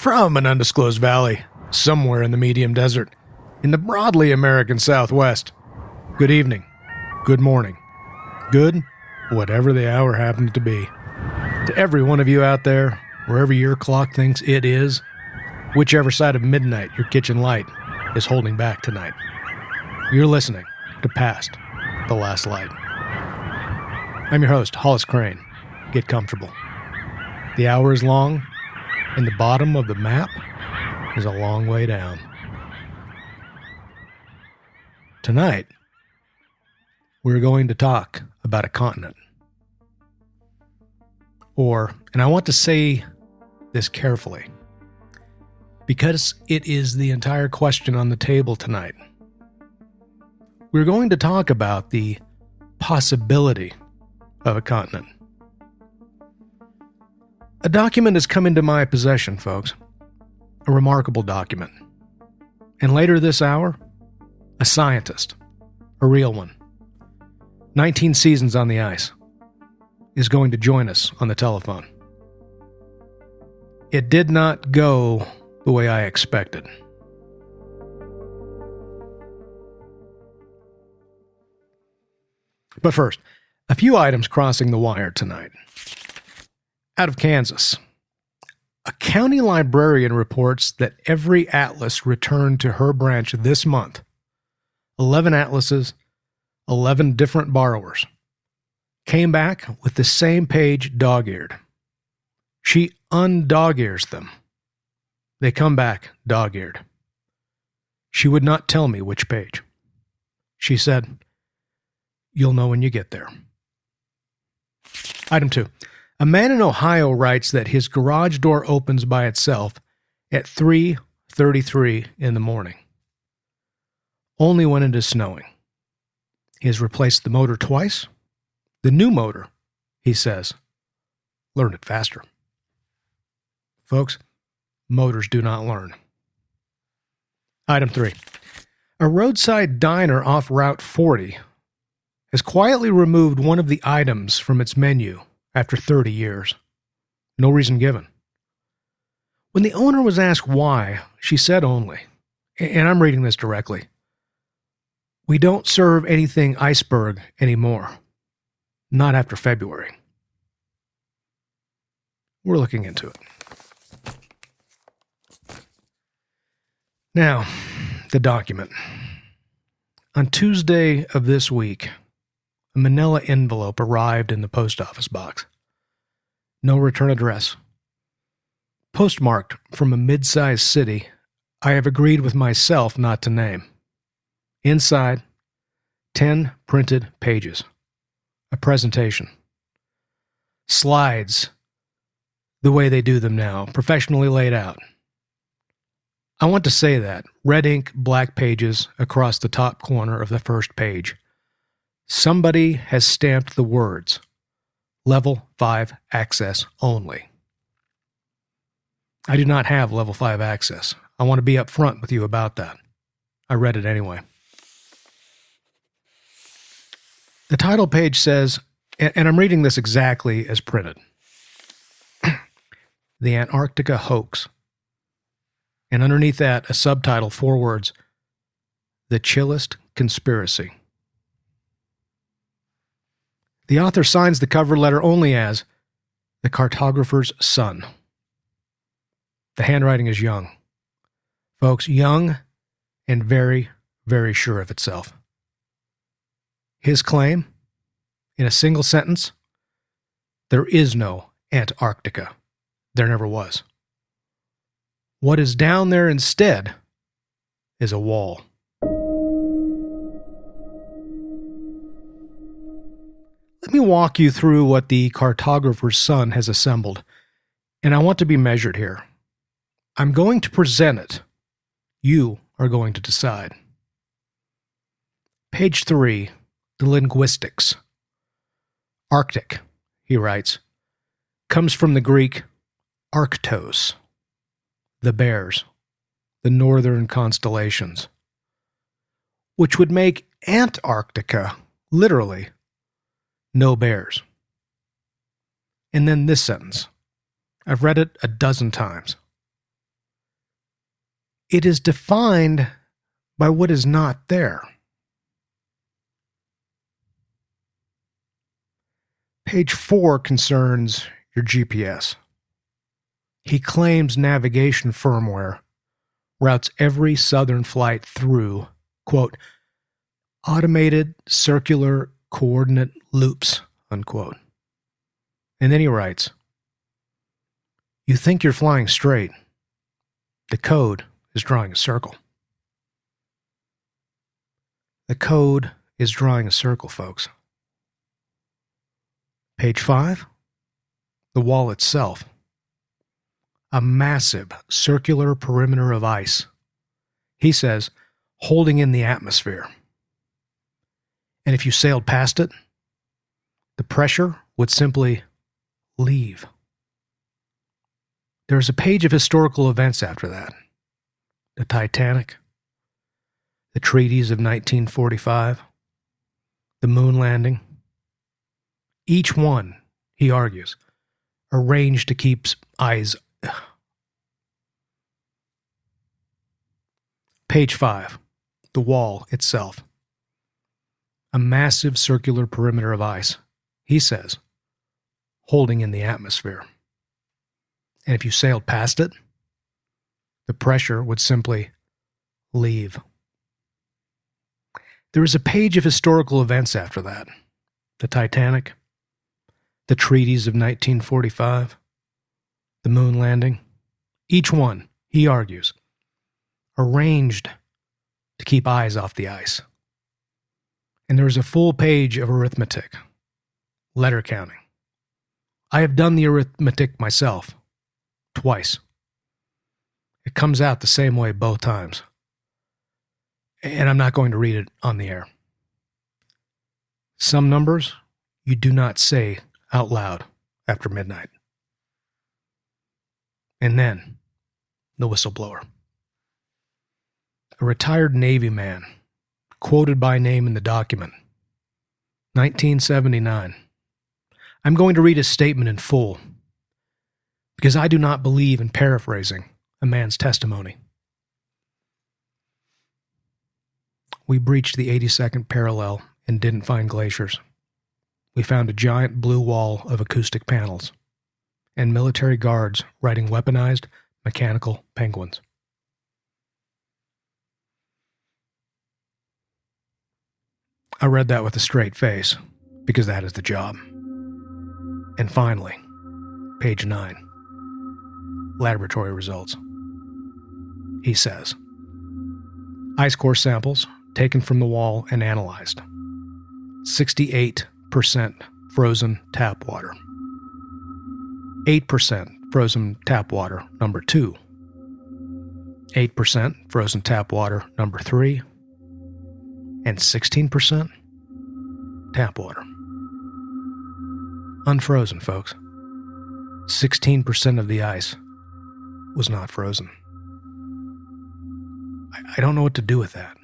From an undisclosed valley, somewhere in the medium desert, in the broadly American Southwest. Good evening, good morning, good whatever the hour happens to be. To every one of you out there, wherever your clock thinks it is, whichever side of midnight your kitchen light is holding back tonight. You're listening to Past the Last Light. I'm your host, Hollis Crane. Get comfortable. The hour is long, and the bottom of the map is a long way down. Tonight, we're going to talk about a continent. And I want to say this carefully, because it is the entire question on the table tonight. We're going to talk about the possibility of a continent. A document has come into my possession, folks. A remarkable document. And later this hour, a scientist, a real one, 19 seasons on the ice, is going to join us on the telephone. It did not go the way I expected. But first, a few items crossing the wire tonight. Out of Kansas, a county librarian reports that every atlas returned to her branch this month, 11 atlases, 11 different borrowers, came back with the same page dog-eared. She undog-ears them. They come back dog-eared. She would not tell me which page. She said, "You'll know when you get there." Item 2. A man in Ohio writes that his garage door opens by itself at 3:33 in the morning. Only when it is snowing. He has replaced the motor twice. The new motor, he says, learned it faster. Folks, motors do not learn. Item 3. A roadside diner off Route 40 has quietly removed one of the items from its menu after 30 years. No reason given. When the owner was asked why, she said only, and I'm reading this directly, "We don't serve anything iceberg anymore. Not after February." We're looking into it. Now, the document. On Tuesday of this week, a manila envelope arrived in the post office box. No return address. Postmarked from a mid-sized city I have agreed with myself not to name. Inside, 10 printed pages. A presentation. Slides, the way they do them now, professionally laid out. I want to say that, red ink, black pages across the top corner of the first page. Somebody has stamped the words, Level 5 access only. I do not have Level 5 access. I want to be upfront with you about that. I read it anyway. The title page says, and I'm reading this exactly as printed, The Antarctica Hoax. And underneath that, a subtitle, 4 words, The Chillest Conspiracy. The author signs the cover letter only as the cartographer's son. The handwriting is young. Folks, young and very, very sure of itself. His claim, in a single sentence, there is no Antarctica. There never was. What is down there instead is a wall. Let me walk you through what the cartographer's son has assembled, and I want to be measured here. I'm going to present it. You are going to decide. Page 3, the linguistics. Arctic, he writes, comes from the Greek arctos, the bears, the northern constellations, which would make Antarctica, literally, no bears. And then this sentence. I've read it a dozen times. It is defined by what is not there. Page 4 concerns your GPS. He claims navigation firmware routes every southern flight through, quote, automated circular coordinate loops, unquote. And then he writes, you think you're flying straight. The code is drawing a circle. The code is drawing a circle, folks. Page 5, the wall itself. A massive circular perimeter of ice, he says, holding in the atmosphere. And if you sailed past it, the pressure would simply leave. There's a page of historical events after that. The Titanic, the treaties of 1945, the moon landing. Each one, he argues, arranged to keep eyes. Page 5, the wall itself. A massive circular perimeter of ice, he says, holding in the atmosphere. And if you sailed past it, the pressure would simply leave. There is a page of historical events after that. The Titanic, the treaties of 1945, the moon landing. Each one, he argues, arranged to keep eyes off the ice. And there is a full page of arithmetic, letter counting. I have done the arithmetic myself, twice. It comes out the same way both times. And I'm not going to read it on the air. Some numbers you do not say out loud after midnight. And then, the whistleblower. A retired Navy man, quoted by name in the document, 1979. I'm going to read his statement in full, because I do not believe in paraphrasing a man's testimony. We breached the 82nd parallel and didn't find glaciers. We found a giant blue wall of acoustic panels and military guards riding weaponized mechanical penguins. I read that with a straight face, because that is the job. And finally, page 9, laboratory results. He says, ice core samples taken from the wall and analyzed. 68% frozen tap water. 8% frozen tap water number 2. 8% frozen tap water number 3. And 16% tap water. Unfrozen, folks. 16% of the ice was not frozen. I don't know what to do with that.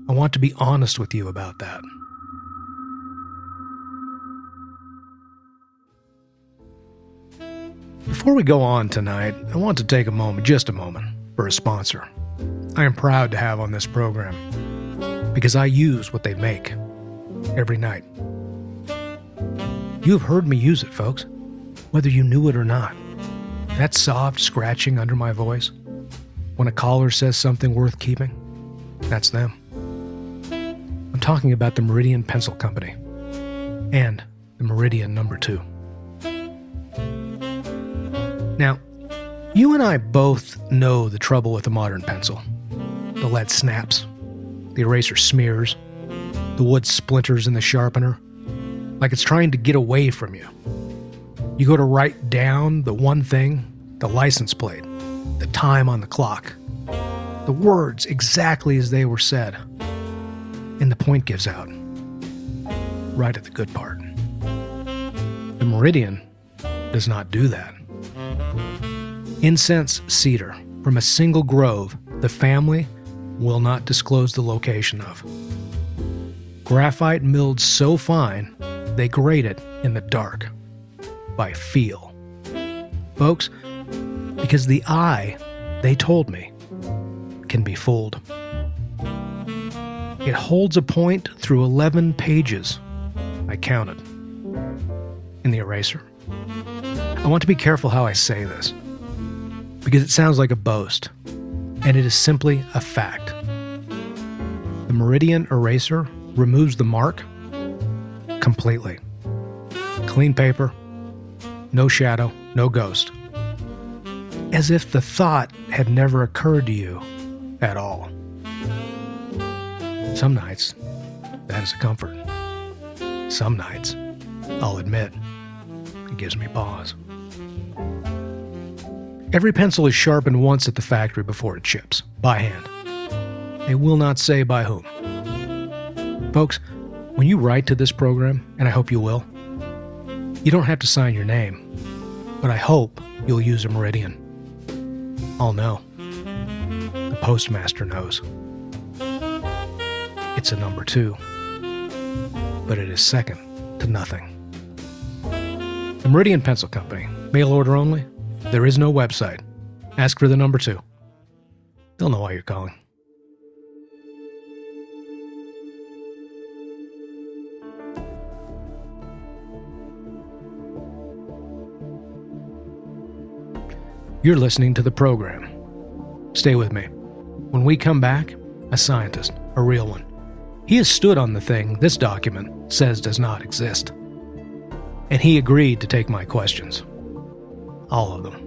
I want to be honest with you about that. Before we go on tonight, I want to take just a moment, for a sponsor I am proud to have on this program, because I use what they make every night. You have heard me use it, folks, whether you knew it or not. That soft scratching under my voice when a caller says something worth keeping, that's them. I'm talking about the Meridian Pencil Company and the Meridian number 2. Now, you and I both know the trouble with the modern pencil. The lead snaps, the eraser smears, the wood splinters in the sharpener, like it's trying to get away from you. You go to write down the one thing, the license plate, the time on the clock, the words exactly as they were said, and the point gives out, right at the good part. The Meridian does not do that. Incense cedar from a single grove the family will not disclose the location of. Graphite milled so fine, they grate it in the dark, by feel. Folks, because the eye, they told me, can be fooled. It holds a point through 11 pages. I counted. In the eraser. I want to be careful how I say this, because it sounds like a boast, and it is simply a fact. The Meridian eraser removes the mark completely. Clean paper, no shadow, no ghost. As if the thought had never occurred to you at all. Some nights, that is a comfort. Some nights, I'll admit, it gives me pause. Every pencil is sharpened once at the factory before it ships, by hand. They will not say by whom. Folks, when you write to this program, and I hope you will, you don't have to sign your name, but I hope you'll use a Meridian. I'll know. The postmaster knows. It's a number 2, but it is second to nothing. The Meridian Pencil Company, mail order only. There is no website. Ask for the number 2. They'll know why you're calling. You're listening to the program. Stay with me. When we come back, a scientist, a real one. He has stood on the thing this document says does not exist. And he agreed to take my questions. All of them.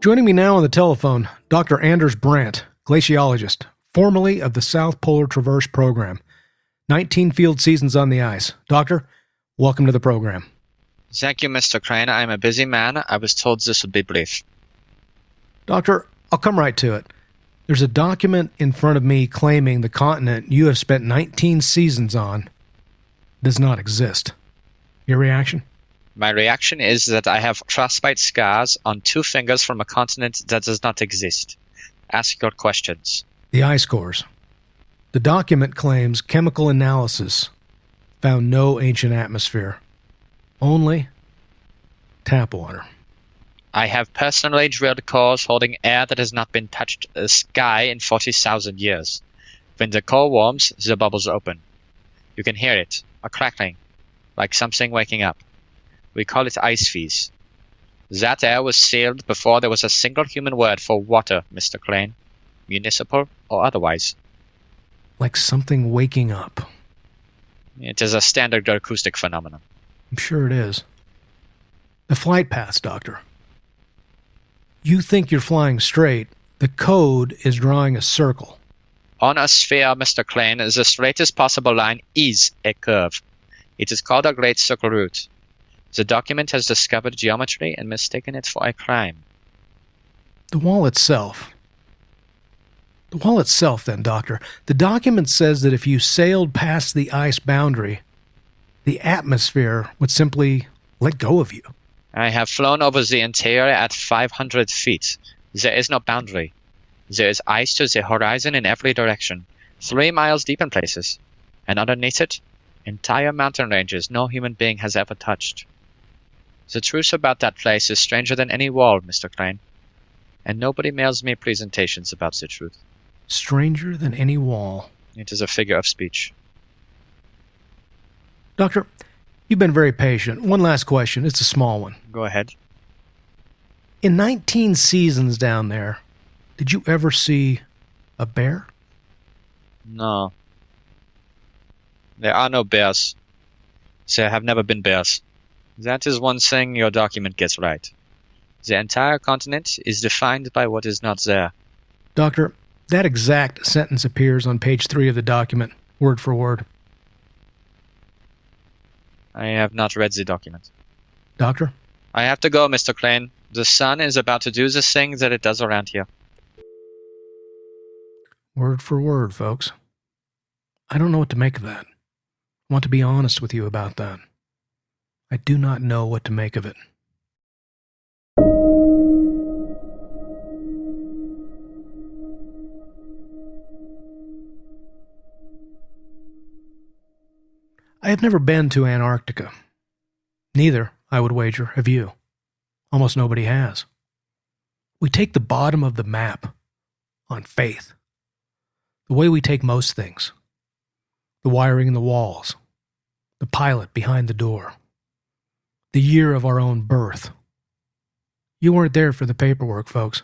Joining me now on the telephone, Dr. Anders Brandt, glaciologist, formerly of the South Polar Traverse Program. 19 field seasons on the ice. Doctor, welcome to the program. Thank you, Mr. Crane. I'm a busy man. I was told this would be brief. Doctor, I'll come right to it. There's a document in front of me claiming the continent you have spent 19 seasons on does not exist. Your reaction? My reaction is that I have frostbite scars on 2 fingers from a continent that does not exist. Ask your questions. The ice cores. The document claims chemical analysis found no ancient atmosphere. Only tap water. I have personally drilled cores holding air that has not been touched the sky in 40,000 years. When the core warms, the bubbles open. You can hear it, a crackling, like something waking up. We call it ice freeze. That air was sealed before there was a single human word for water, Mr. Crane, municipal or otherwise. Like something waking up. It is a standard acoustic phenomenon. I'm sure it is. The flight paths, Doctor. You think you're flying straight. The code is drawing a circle. On a sphere, Mr. Crane, the straightest possible line is a curve. It is called a great circle route. The document has discovered geometry and mistaken it for a crime. The wall itself. The wall itself, then, Doctor. The document says that if you sailed past the ice boundary, the atmosphere would simply let go of you. I have flown over the interior at 500 feet. There is no boundary. There is ice to the horizon in every direction, 3 miles deep in places. And underneath it, entire mountain ranges no human being has ever touched. The truth about that place is stranger than any wall, Mr. Crane. And nobody mails me presentations about the truth. Stranger than any wall. It is a figure of speech. Doctor, you've been very patient. One last question. It's a small one. Go ahead. In 19 seasons down there, did you ever see a bear? No. There are no bears. There have never been bears. That is one thing your document gets right. The entire continent is defined by what is not there. Doctor, that exact sentence appears on page 3 of the document, word for word. I have not read the document. Doctor? I have to go, Mr. Crane. The sun is about to do the thing that it does around here. Word for word, folks. I don't know what to make of that. I want to be honest with you about that. I do not know what to make of it. I have never been to Antarctica. Neither, I would wager, have you. Almost nobody has. We take the bottom of the map on faith, the way we take most things. The wiring in the walls, the pilot behind the door, the year of our own birth. You weren't there for the paperwork, folks.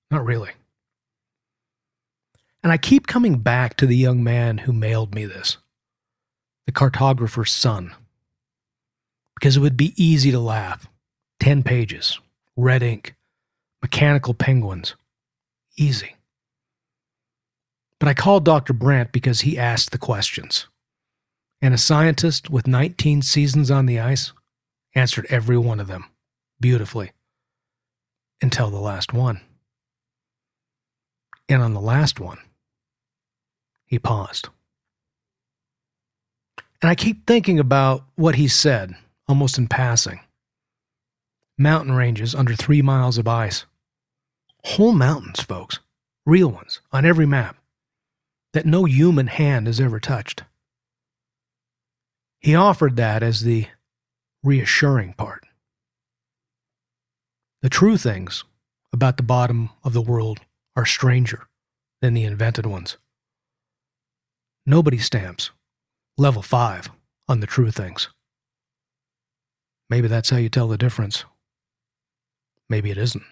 Not really. And I keep coming back to the young man who mailed me this, the cartographer's son, because it would be easy to laugh. 10 pages, red ink, mechanical penguins. Easy. But I called Dr. Brandt because he asked the questions. And a scientist with 19 seasons on the ice answered every one of them beautifully. Until the last one. And on the last one, he paused. And I keep thinking about what he said, almost in passing. Mountain ranges under 3 miles of ice. Whole mountains, folks. Real ones, on every map. That no human hand has ever touched. He offered that as the reassuring part. The true things about the bottom of the world are stranger than the invented ones. Nobody stamps level 5 on the true things. Maybe that's how you tell the difference. Maybe it isn't.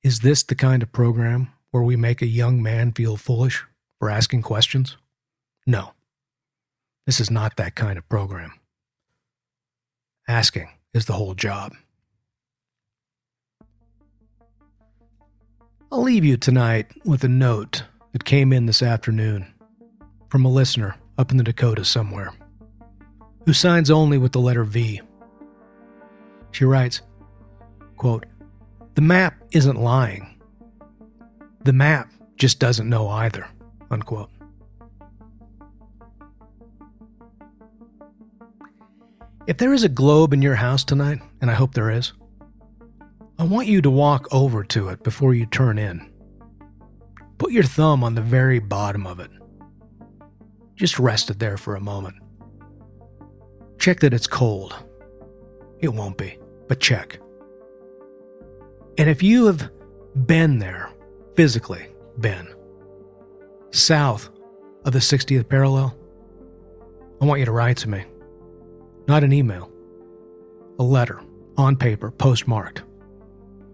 Is this the kind of program where we make a young man feel foolish for asking questions? No. This is not that kind of program. Asking is the whole job. I'll leave you tonight with a note that came in this afternoon from a listener up in the Dakotas somewhere, who signs only with the letter V. She writes, quote, "The map isn't lying. The map just doesn't know either," unquote. If there is a globe in your house tonight, and I hope there is, I want you to walk over to it before you turn in. Put your thumb on the very bottom of it. Just rest it there for a moment. Check that it's cold. It won't be, but check. And if you have been there, physically been, south of the 60th parallel, I want you to write to me. Not an email. A letter, on paper, postmarked.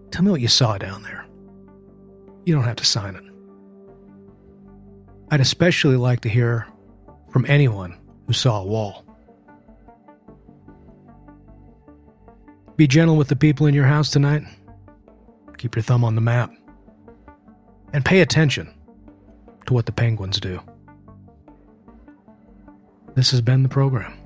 Tell me what you saw down there. You don't have to sign it. I'd especially like to hear from anyone who saw a wall. Be gentle with the people in your house tonight. Keep your thumb on the map. And pay attention to what the penguins do. This has been the program.